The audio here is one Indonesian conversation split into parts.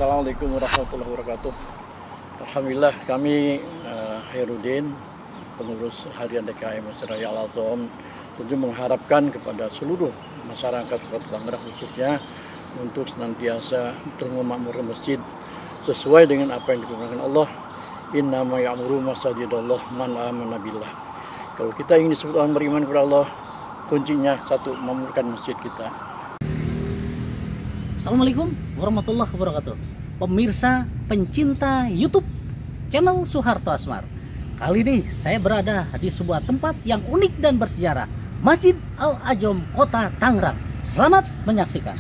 Assalamualaikum warahmatullahi wabarakatuh. Alhamdulillah kami Hairudin, pengurus harian DKM Masjid Raya Al-Azham, tentu mengharapkan kepada seluruh masyarakat Kota Tangerang khususnya untuk senantiasa memakmurkan masjid sesuai dengan apa yang diperintahkan Allah. Innama ya'muru masajidallah man amana billah. Kalau kita ingin disebut orang beriman kepada Allah, kuncinya satu, memakmurkan masjid kita. Assalamualaikum warahmatullahi wabarakatuh. Pemirsa pencinta YouTube channel Soeharto Asmar. Kali ini saya berada di sebuah tempat yang unik dan bersejarah, Masjid Al-Azham Kota Tangerang. Selamat menyaksikan.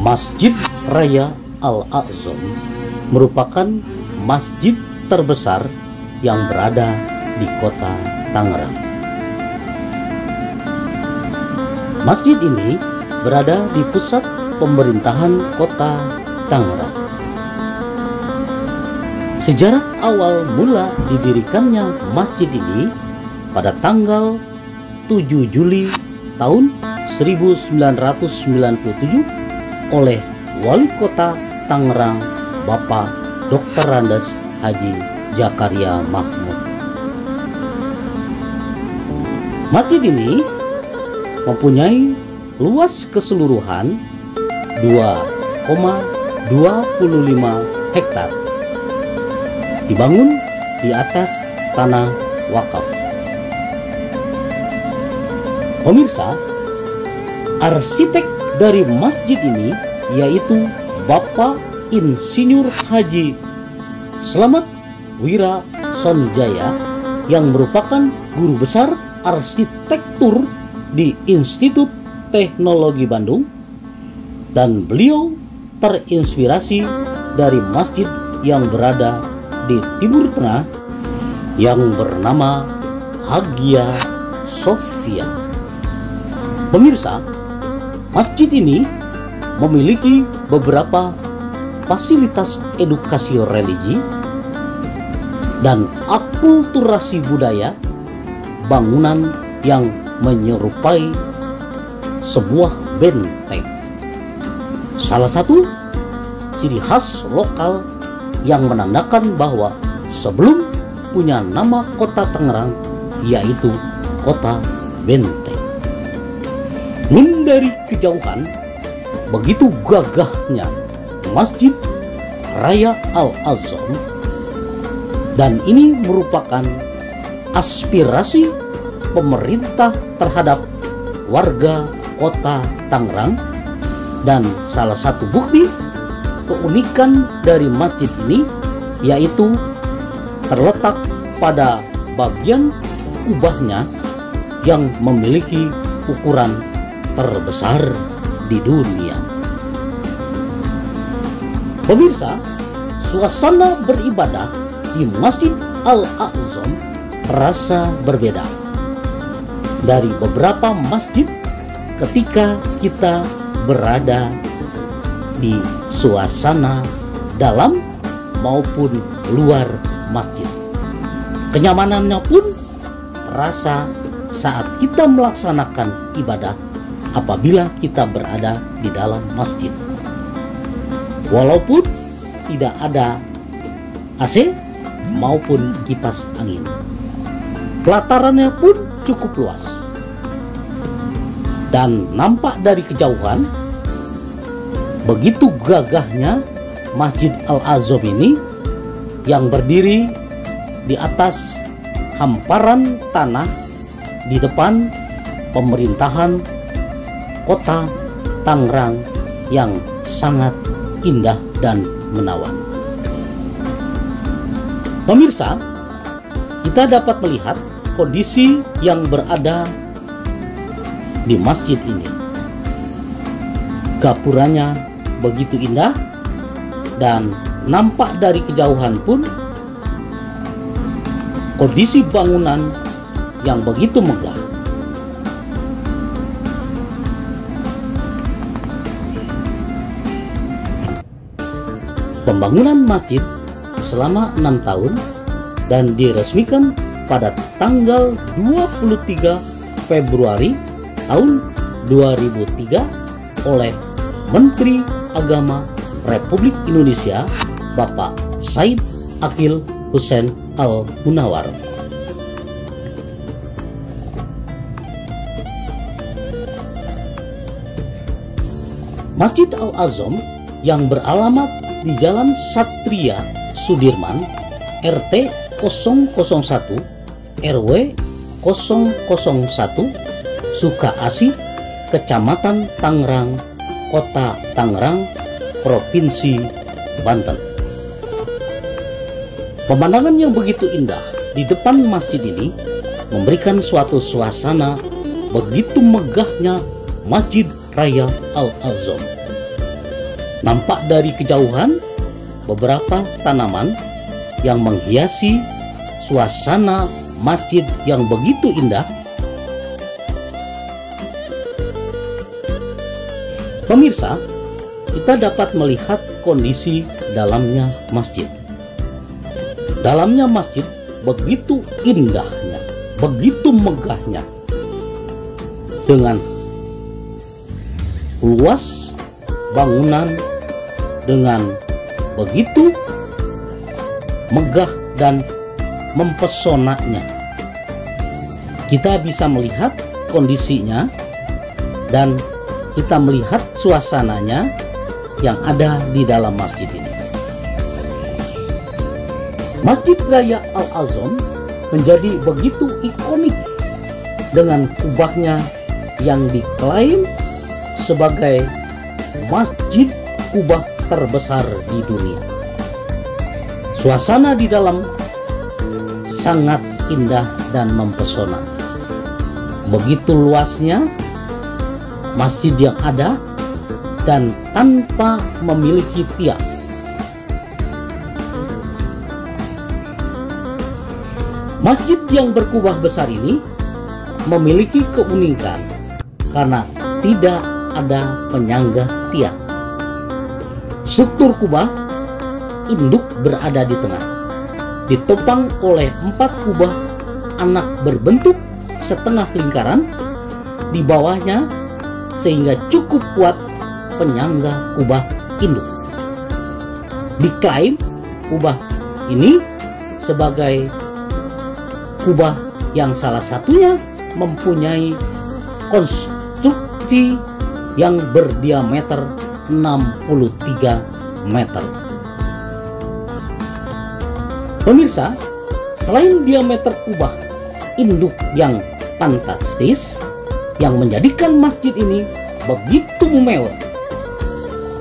Masjid Raya Al-Azham merupakan masjid terbesar yang berada di Kota Tangerang. Masjid ini berada di pusat pemerintahan Kota Tangerang. Sejarah awal mula didirikannya masjid ini pada tanggal 7 Juli tahun 1997 oleh Wali Kota Tangerang Bapak Dr. Randes Haji Zakaria Mahmud. Masjid ini mempunyai luas keseluruhan 2,25 hektar, dibangun di atas tanah wakaf. Pemirsa, arsitek dari masjid ini yaitu Bapak Insinyur Haji Slamet Wira Sonjaya yang merupakan guru besar arsitektur di Institut Teknologi Bandung, dan beliau terinspirasi dari masjid yang berada di Timur Tengah yang bernama Hagia Sophia. Pemirsa, masjid ini memiliki beberapa fasilitas edukasi religi dan akulturasi budaya, bangunan yang menyerupai sebuah benteng. Salah satu ciri khas lokal yang menandakan bahwa sebelum punya nama Kota Tangerang yaitu Kota Benteng. Nun dari kejauhan, begitu gagahnya Masjid Raya Al-Azham, dan ini merupakan aspirasi pemerintah terhadap warga Kota Tangerang, dan salah satu bukti keunikan dari masjid ini yaitu terletak pada bagian kubahnya yang memiliki ukuran terbesar di dunia. Pemirsa, suasana beribadah di Masjid Al-Azham terasa berbeda dari beberapa masjid ketika kita berada di suasana dalam maupun luar masjid. Kenyamanannya pun terasa saat kita melaksanakan ibadah apabila kita berada di dalam masjid. Walaupun tidak ada AC maupun kipas angin, pelatarannya pun cukup luas, dan nampak dari kejauhan begitu gagahnya Masjid Al-Azham ini yang berdiri di atas hamparan tanah di depan pemerintahan Kota Tangerang yang sangat indah dan menawan. Pemirsa, kita dapat melihat kondisi yang berada di masjid ini. Gapuranya begitu indah, dan nampak dari kejauhan pun kondisi bangunan yang begitu megah. Pembangunan masjid selama 6 tahun dan diresmikan pada tanggal 23 Februari tahun 2003 oleh Menteri Agama Republik Indonesia Bapak Said Aqil Hussein Al-Munawar. Masjid Al-Azom yang beralamat di Jalan Satria Sudirman, RT 001, RW 001, Sukaasih, Kecamatan Tangerang, Kota Tangerang, Provinsi Banten. Pemandangan yang begitu indah di depan masjid ini memberikan suatu suasana begitu megahnya Masjid Raya Al-Azom. Nampak dari kejauhan beberapa tanaman yang menghiasi suasana masjid yang begitu indah. Pemirsa, kita dapat melihat kondisi dalamnya masjid. Dalamnya masjid begitu indahnya, begitu megahnya, dengan luas bangunan, dengan begitu megah dan mempesonanya. Kita bisa melihat kondisinya dan kita melihat suasananya yang ada di dalam masjid ini. Masjid Raya Al-Azom menjadi begitu ikonik dengan kubahnya yang diklaim sebagai masjid kubah terbesar di dunia. Suasana di dalam sangat indah dan mempesona. Begitu luasnya masjid yang ada dan tanpa memiliki tiang. Masjid yang berkubah besar ini memiliki keunikan karena tidak ada penyangga tiang. Struktur kubah induk berada di tengah, ditopang oleh 4 kubah anak berbentuk setengah lingkaran di bawahnya sehingga cukup kuat penyangga kubah induk. Diklaim kubah ini sebagai kubah yang salah satunya mempunyai konstruksi yang berdiameter 63 meter. Pemirsa, selain diameter kubah induk yang fantastis yang menjadikan masjid ini begitu mewah,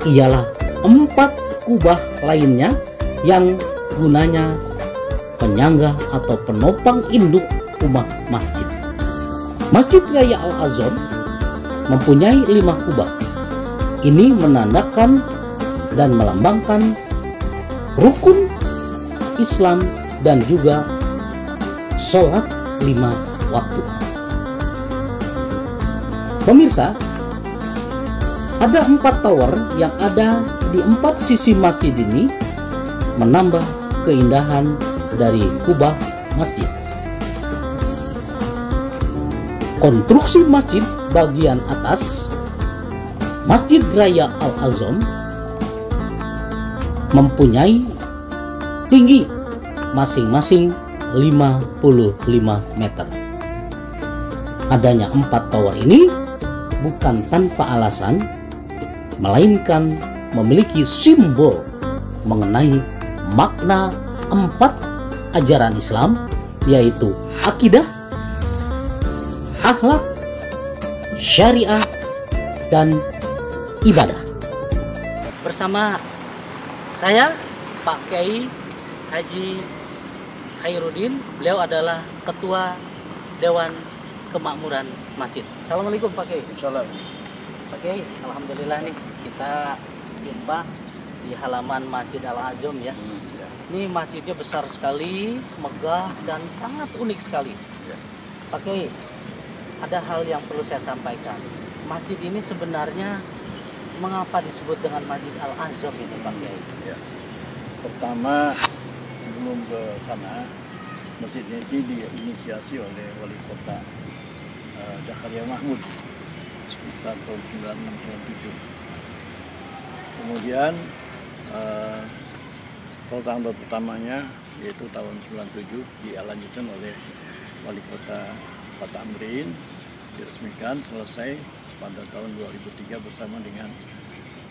ialah 4 kubah lainnya yang gunanya penyangga atau penopang induk kubah masjid. Masjid Raya Al-Azom mempunyai 5 kubah. Ini menandakan dan melambangkan rukun Islam dan juga sholat 5 waktu. Pemirsa, ada 4 tower yang ada di 4 sisi masjid ini menambah keindahan dari kubah masjid. Konstruksi masjid bagian atas Masjid Raya Al-Azom mempunyai tinggi masing-masing 55 meter. Adanya 4 tower ini bukan tanpa alasan, melainkan memiliki simbol mengenai makna 4 ajaran Islam, yaitu akidah, akhlak, syariah, dan ibadah. Bersama saya Pak Kiai Haji Khairuddin, beliau adalah Ketua Dewan Kemakmuran Masjid. Assalamualaikum Pak Kiai. Salam. Pak Kiai, alhamdulillah nih kita jumpa di halaman Masjid Al-Azom ya. Ini masjidnya besar sekali, megah dan sangat unik sekali. Pak Kiai, ada hal yang perlu saya sampaikan. Masjid ini sebenarnya mengapa disebut dengan Masjid Al-Azom ini Pak Kiai? Pertama, sebelum ke sana, masjid ini diinisiasi oleh Wali Kota Zakaria Mahmud sekitar tahun 96-97. Kemudian tanggal pertamanya yaitu tahun 97 dilanjutkan oleh Wali Kota Pak Tamrin, diresmikan selesai pada tahun 2003 bersama dengan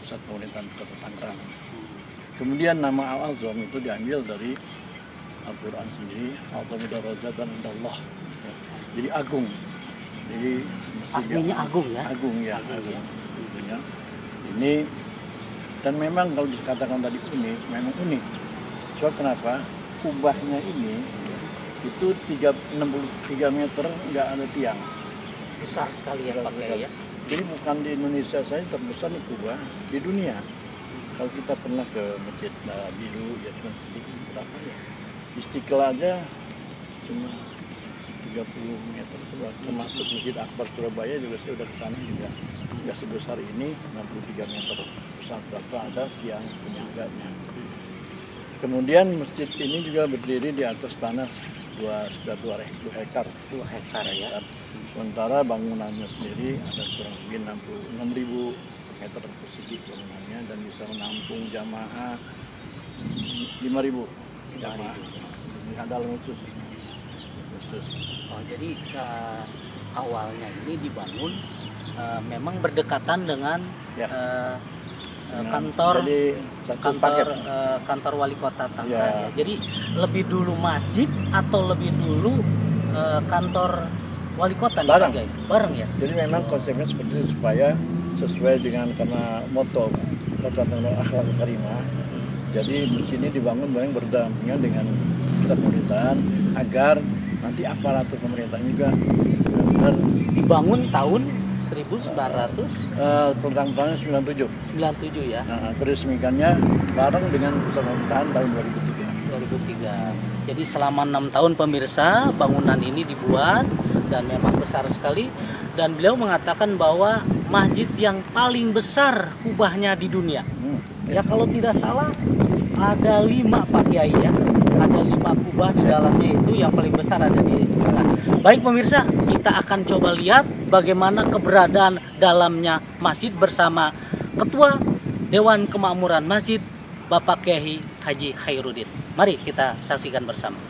Pusat Pemerintahan Kota Tangerang. Kemudian nama Al-Azam itu diambil dari Al-Quran sendiri, Al-Azam darajatan indallah. Jadi agung. Jadi artinya agung ya? Agung ya, agung. Ini dan memang kalau dikatakan tadi unik, memang unik. Sebab kenapa? Kubahnya ini itu 63 meter nggak ada tiang. Besar sekali ya Pak Kiai ya? Jadi bukan di Indonesia saja terbesar nih kubah, di dunia. Kalau kita pernah ke Masjid Biru ya cuma sedikit berapa ya? Istiqlal aja cuma 30 meter, termasuk Masjid Akbar Surabaya juga saya udah kesana juga nggak sebesar ini, 63 meter besar, berapa ada tiang penyangganya. Kemudian masjid ini juga berdiri di atas tanah sekitar 2 hektar. 2 hektar ya. Sementara bangunannya sendiri ada kurang lebih 66.000 meter persegi bangunannya dan bisa menampung jamaah 5.000 jamaah. Ini dalam khusus. Oh, jadi awalnya ini dibangun memang berdekatan dengan ya. Kantor Wali Kota Tangerang. Ya. Jadi lebih dulu masjid atau lebih dulu kantor Wali Kota nih Pak Kiai? Bareng ya. Jadi memang konsepnya seperti itu supaya sesuai dengan karena moto Kota Tangerang Akhlak Karimah. Jadi masjid ini dibangun bareng berdampingan dengan pusat pemerintahan agar nanti aparatur pemerintahan juga benar-benar dibangun tahun 1997 ya. Nah, peresmikannya bareng dengan pusat pemerintahan tahun 2003. Jadi selama 6 tahun pemirsa bangunan ini dibuat dan memang besar sekali, dan beliau mengatakan bahwa masjid yang paling besar kubahnya di dunia. Ya kalau tidak salah ada 5 Pak Kiai ya. Ada 5 kubah di dalamnya, itu yang paling besar ada di tengah. Baik pemirsa, kita akan coba lihat bagaimana keberadaan dalamnya masjid bersama Ketua Dewan Kemakmuran Masjid Bapak Kiai Haji Khairuddin. Mari kita saksikan bersama.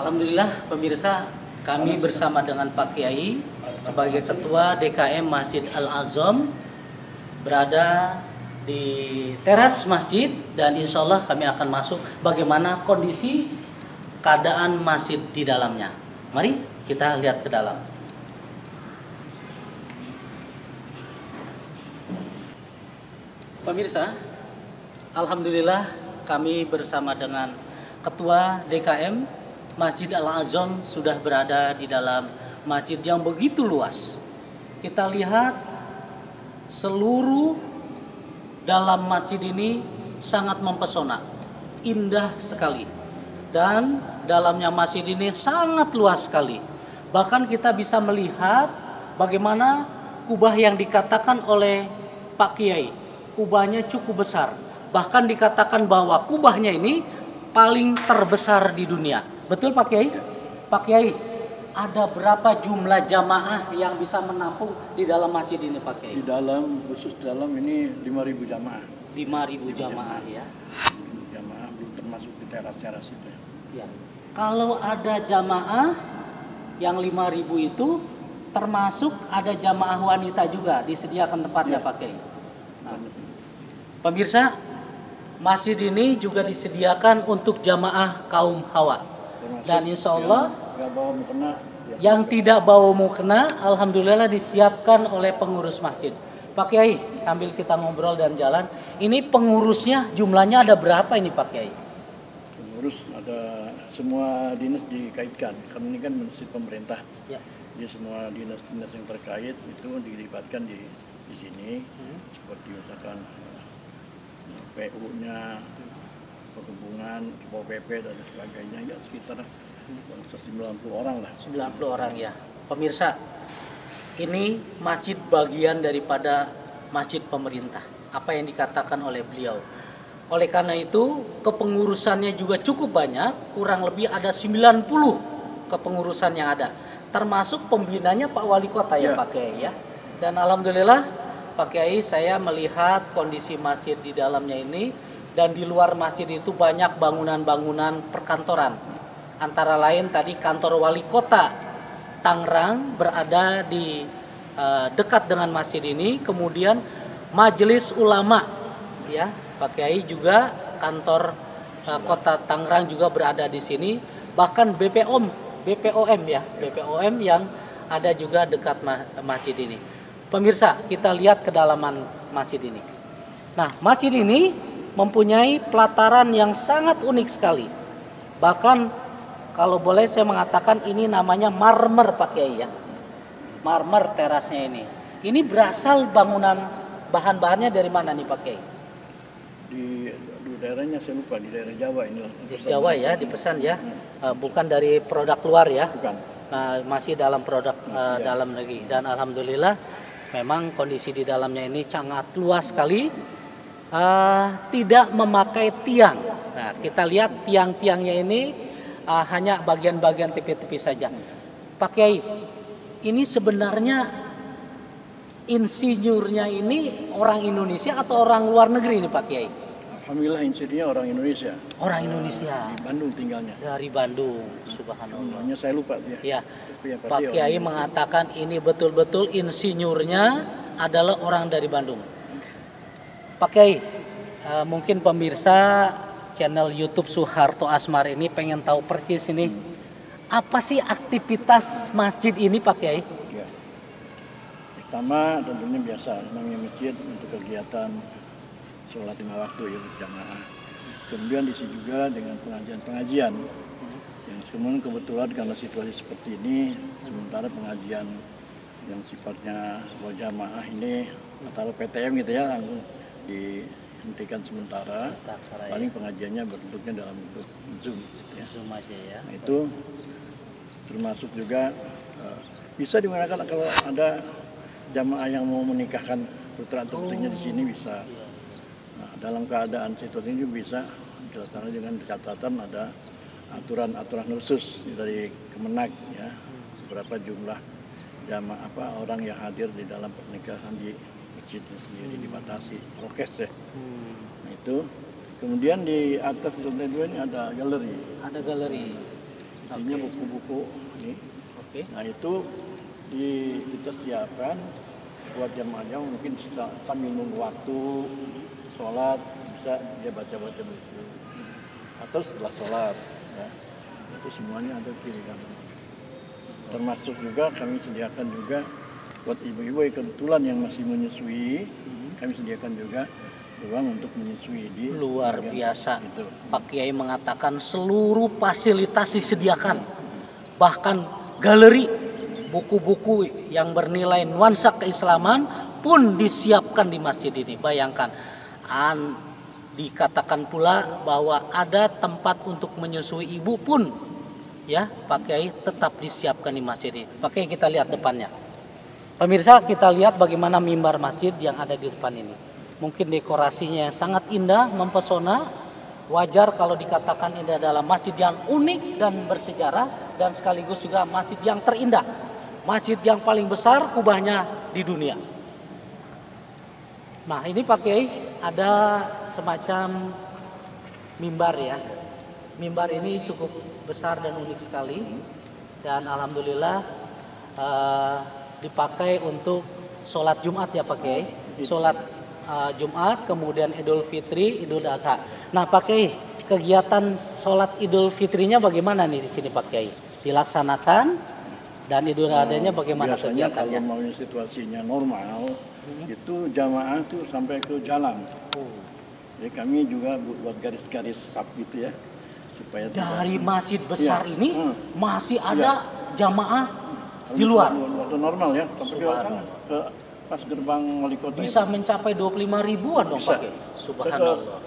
Alhamdulillah pemirsa, kami bersama dengan Pak Kiai sebagai Ketua DKM Masjid Al-Azam berada di teras masjid, dan insya Allah kami akan masuk bagaimana kondisi keadaan masjid di dalamnya. Mari kita lihat ke dalam. Pemirsa, alhamdulillah kami bersama dengan Ketua DKM Masjid Al-Azam sudah berada di dalam masjid yang begitu luas. Kita lihat seluruh dalam masjid ini sangat mempesona, indah sekali. Dan dalamnya masjid ini sangat luas sekali. Bahkan kita bisa melihat bagaimana kubah yang dikatakan oleh Pak Kiai. Kubahnya cukup besar. Bahkan dikatakan bahwa kubahnya ini paling terbesar di dunia. Betul Pak Kiai? Pak Kiai, ada berapa jumlah jamaah yang bisa menampung di dalam masjid ini Pak Kiai? Di dalam, khusus dalam ini 5.000 jamaah. 5.000 jamaah ya. Jamaah belum termasuk di teras-teras itu. Ya. Kalau ada jamaah yang 5.000 itu termasuk ada jamaah wanita juga disediakan tempatnya ya. Pak Kiai. Nah, pemirsa, masjid ini juga disediakan untuk jamaah kaum hawa. Dan insya Allah yang tidak bawa mukena, alhamdulillah disiapkan oleh pengurus masjid. Pak Kiai, sambil kita ngobrol dan jalan, ini pengurusnya jumlahnya ada berapa ini Pak Kiai? Pengurus ada semua dinas dikaitkan, karena ini kan masjid pemerintah. Ya. Jadi semua dinas-dinas yang terkait itu dilibatkan di sini, seperti misalkan PU-nya, perhubungan, Pol PP dan sebagainya, ya sekitar 90 orang lah. 90 orang ya. Pemirsa, ini masjid bagian daripada masjid pemerintah. Apa yang dikatakan oleh beliau. Oleh karena itu, kepengurusannya juga cukup banyak, kurang lebih ada 90 kepengurusan yang ada. Termasuk pembinanya Pak Wali Kota ya, Pak Kiai ya. Dan alhamdulillah Pak Kiai, saya melihat kondisi masjid di dalamnya ini, dan di luar masjid itu banyak bangunan-bangunan perkantoran. Antara lain tadi kantor Wali Kota Tangerang berada di dekat dengan masjid ini, kemudian Majelis Ulama ya, Pak Kiai, juga kantor Kota Tangerang juga berada di sini, bahkan BPOM ya, BPOM yang ada juga dekat masjid ini. Pemirsa, kita lihat kedalaman masjid ini. Nah, masjid ini mempunyai pelataran yang sangat unik sekali. Bahkan kalau boleh saya mengatakan ini namanya marmer, Pak Kiai ya. Marmer terasnya ini. Ini berasal bahan-bahannya dari mana nih Pak Kiai? Di daerahnya saya lupa, di daerah Jawa ini. Di Jawa ya, dipesan ya. Bukan dari produk luar ya. Bukan. Masih dalam produk dalam negeri. Dan alhamdulillah memang kondisi di dalamnya ini sangat luas sekali. Tidak memakai tiang. Nah, kita lihat tiang-tiangnya ini hanya bagian-bagian tipis-tipis saja. Pak Kiai, ini sebenarnya insinyurnya ini orang Indonesia atau orang luar negeri ini Pak Kiai? Alhamdulillah insinyurnya orang Indonesia. Orang Indonesia. Di Bandung tinggalnya. Dari Bandung, subhanallah. Namanya saya lupa dia. Ya, Pak Kiai mengatakan ini betul-betul insinyurnya adalah orang dari Bandung. Pak Kiai, mungkin pemirsa channel YouTube Suharto Asmar ini pengen tahu persis ini apa sih aktivitas masjid ini Pak Kiai? Ya. Pertama tentunya biasa namanya masjid untuk kegiatan sholat 5 waktu ya berjamaah. Kemudian diisi juga dengan pengajian-pengajian. Yang kebetulan karena situasi seperti ini, sementara pengajian yang sifatnya berjamaah ini atau PTM gitu ya langsung dihentikan sementara. Paling pengajiannya bentuknya dalam bentuk Zoom gitu ya. Zoom aja ya. Nah, itu termasuk juga bisa digunakan kalau ada jamaah yang mau menikahkan putra atau putrinya di sini bisa. Nah, dalam keadaan situasi ini juga bisa dilaksanakan dengan catatan ada aturan-aturan khusus dari Kemenak ya, berapa jumlah jamaah orang yang hadir di dalam pernikahan di masjidnya sendiri dibatasi prokes ya. Nah, itu kemudian di atas lantai 2 ini ada galeri. Ada galeri. Isinya buku-buku ini. Oke. Nah, itu kita siapkan buat jamaah yang mungkin sambil nunggu waktu sholat bisa dia baca-baca buku. Atau setelah sholat ya. Itu semuanya ada kiri kanan. Termasuk juga kami sediakan juga buat ibu-ibu yang kebetulan yang masih menyusui, kami sediakan juga ruang untuk menyusui di luar biasa. itu. Pak Kiai mengatakan seluruh fasilitas disediakan, bahkan galeri buku-buku yang bernilai nuansa keislaman pun disiapkan di masjid ini. Bayangkan, dikatakan pula bahwa ada tempat untuk menyusui ibu pun ya Pak Kiai tetap disiapkan di masjid ini. Pak Kiai, kita lihat depannya. Pemirsa, kita lihat bagaimana mimbar masjid yang ada di depan ini. Mungkin dekorasinya yang sangat indah, mempesona. Wajar kalau dikatakan ini adalah masjid yang unik dan bersejarah, dan sekaligus juga masjid yang terindah. Masjid yang paling besar kubahnya di dunia. Nah, ini Pak Kiai ada semacam mimbar ya. Mimbar ini cukup besar dan unik sekali, dan alhamdulillah dipakai untuk sholat Jumat ya Pak Kiai. Sholat Jumat, kemudian Idul Fitri, Idul Adha. Nah Pak Kiai, kegiatan sholat Idul Fitrinya bagaimana nih di sini Pak Kiai? Dilaksanakan, dan Idul Adhanya bagaimana biasanya kegiatannya? kalau mau situasinya normal, itu jamaah tuh sampai ke jalan. Jadi kami juga buat garis-garis saf gitu ya. supaya dari masjid besar Iya. ini masih ada jamaah di luar. Waktu normal ya, sampai ke sana, ke pas gerbang wali kota Bisa itu. mencapai 25 ribuan dong Bisa. pakai. Subhanallah.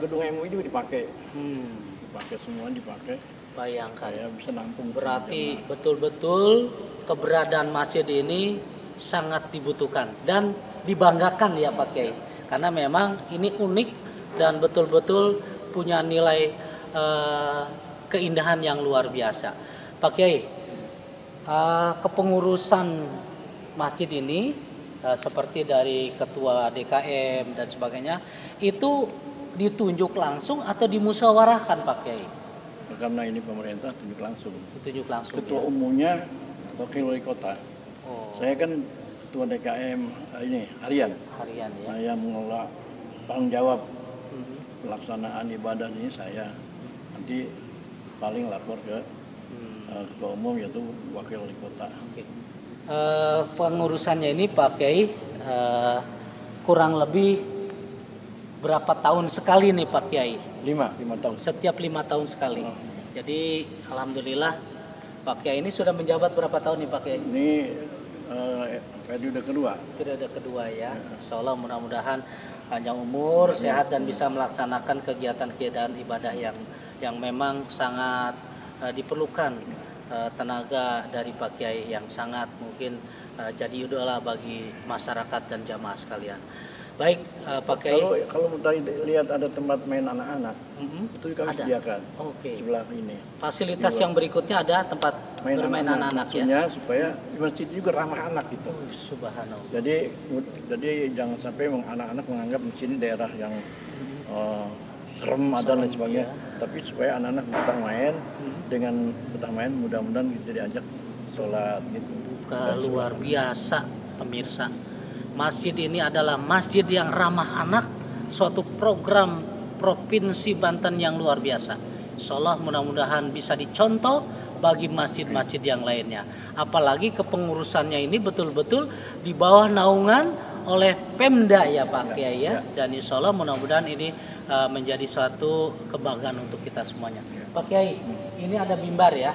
Gedung MUI juga dipakai, Hmm, semua dipakai. bayangkan. Saya bisa nampung. Berarti betul-betul keberadaan masjid ini sangat dibutuhkan dan dibanggakan ya Pak Kiai. Karena memang ini unik dan betul-betul punya nilai keindahan yang luar biasa. Pak Kiai, kepengurusan masjid ini seperti dari ketua DKM dan sebagainya itu ditunjuk langsung atau dimusyawarahkan Pak Kiai? Karena ini pemerintah tunjuk langsung. Ditunjuk langsung. Ketua Ya? umumnya wakil wali kota. Oh, Saya kan ketua DKM ini harian. harian ya. Saya mengelola tanggung jawab Mhm. pelaksanaan ibadah ini saya. Nanti paling lapor ke ketua umum yaitu wakil wali kota. Oke. Pengurusannya ini Pak Kiai kurang lebih berapa tahun sekali nih Pak Kiai? 5 tahun. Setiap 5 tahun sekali. Jadi alhamdulillah Pak Kiai ini sudah menjabat berapa tahun nih Pak Kiai? Ini periode kedua. Periode kedua ya. Insya Allah mudah-mudahan panjang umur, sehat dan bisa melaksanakan kegiatan-kegiatan ibadah yang memang sangat diperlukan tenaga dari Pak Kiai yang sangat mungkin jadi idola bagi masyarakat dan jamaah sekalian. Baik Pak Kiai. Kalau tadi lihat ada tempat main anak-anak, itu kami Ada. sediakan Oke. sebelah ini. Fasilitas yang berikutnya ada tempat bermain anak-anak ya. Maksudnya supaya masjid juga ramah anak gitu. Subhanallah. Jadi jangan sampai anak-anak menganggap masjid ini daerah yang serem ada dan lain sebagainya. Tapi supaya anak-anak betah main, dengan betah main mudah-mudahan bisa diajak sholat gitu. Luar biasa pemirsa. Masjid ini adalah masjid yang ramah anak, suatu program Provinsi Banten yang luar biasa. Insya Allah mudah-mudahan bisa dicontoh bagi masjid-masjid yang lainnya. Apalagi kepengurusannya ini betul-betul di bawah naungan oleh Pemda ya Pak Kiai ya. Dan insya Allah mudah-mudahan ini menjadi suatu kebanggaan untuk kita semuanya. Pak Kiai, ini ada mimbar ya.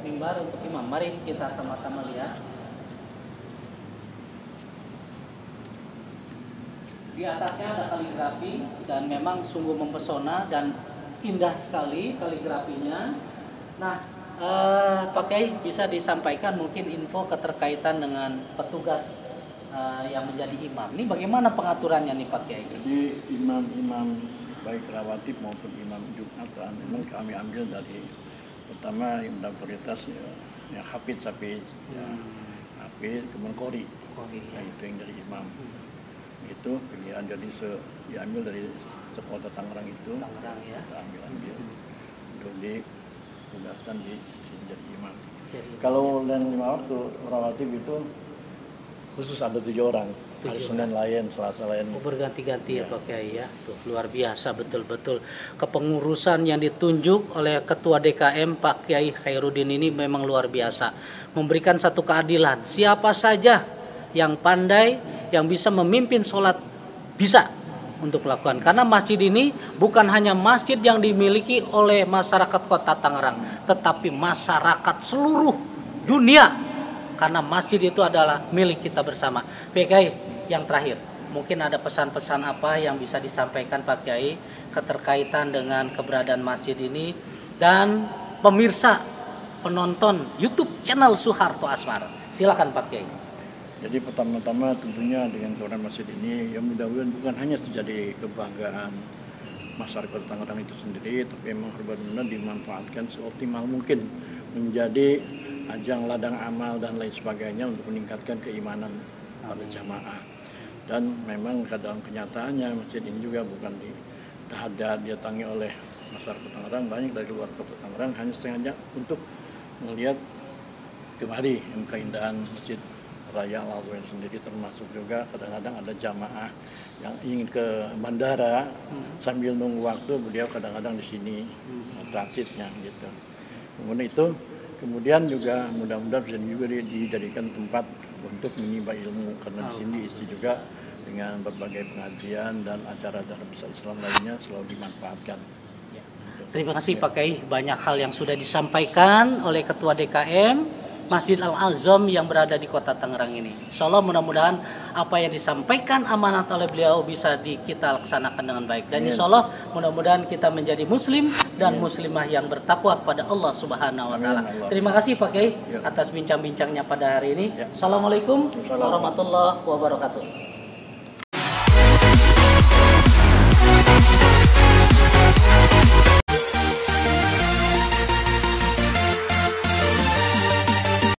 Mimbar untuk imam. Mari kita sama-sama lihat. Di atasnya ada kaligrafi dan memang sungguh mempesona dan indah sekali kaligrafinya. Nah, Pak Kiai bisa disampaikan mungkin info keterkaitan dengan petugas yang menjadi imam. Ini bagaimana pengaturannya nih Pak Kiai? Jadi imam-imam baik rawatib maupun imam Jumatan memang kami ambil dari pertama yang prioritas yang hafid, kemudian qori. Nah, itu yang dari imam. Itu pilihan diambil dari sekolah Tangerang itu. Tangerang ya. Kita ambil untuk ditugaskan di sini jadi imam. Jadi, Kalau dan 5 waktu rawatib itu khusus ada 7 orang. Hari Senin lain, Selasa lain. berganti-ganti ya Pak Kiai ya. Tuh, luar biasa betul-betul. Kepengurusan yang ditunjuk oleh Ketua DKM Pak Kiai Khairuddin ini memang luar biasa. Memberikan satu keadilan. Siapa saja yang pandai, yang bisa memimpin sholat bisa untuk melakukan. Karena masjid ini bukan hanya masjid yang dimiliki oleh masyarakat Kota Tangerang, tetapi masyarakat seluruh dunia. Karena masjid itu adalah milik kita bersama. Pak Kiai, yang terakhir, mungkin ada pesan-pesan apa yang bisa disampaikan Pak Kiai keterkaitan dengan keberadaan masjid ini dan pemirsa penonton YouTube channel Suharto Asmar. Silakan Pak Kiai. Jadi pertama-tama tentunya dengan keberadaan masjid ini yang mudah-mudahan bukan hanya menjadi kebanggaan masyarakat Tangerang itu sendiri, tapi memang benar-benar dimanfaatkan seoptimal mungkin menjadi ajang ladang amal dan lain sebagainya untuk meningkatkan keimanan pada jamaah. Dan memang dalam kenyataannya masjid ini juga bukan didatangi oleh masyarakat Tangerang, banyak dari luar kota Tangerang hanya sengaja untuk melihat kemari keindahan masjid Raya Al-Azhar sendiri, termasuk juga kadang-kadang ada jamaah yang ingin ke bandara sambil nunggu waktu, beliau kadang-kadang di sini transitnya gitu. Kemudian juga mudah-mudahan bisa juga dijadikan tempat untuk menimba ilmu, karena di sini diisi juga dengan berbagai pengajian dan acara-acara besar Islam lainnya selalu dimanfaatkan. Terima kasih Pak Kiai, banyak hal yang sudah disampaikan oleh Ketua DKM Masjid Al-Azam yang berada di kota Tangerang ini. Insya Allah mudah-mudahan apa yang disampaikan amanat oleh beliau bisa kita laksanakan dengan baik. Dan insya Allah mudah-mudahan kita menjadi muslim dan muslimah yang bertakwa kepada Allah Subhanahu wa Ta'ala. Terima kasih Pak Kiai atas bincang-bincangnya pada hari ini. Assalamualaikum warahmatullahi wabarakatuh.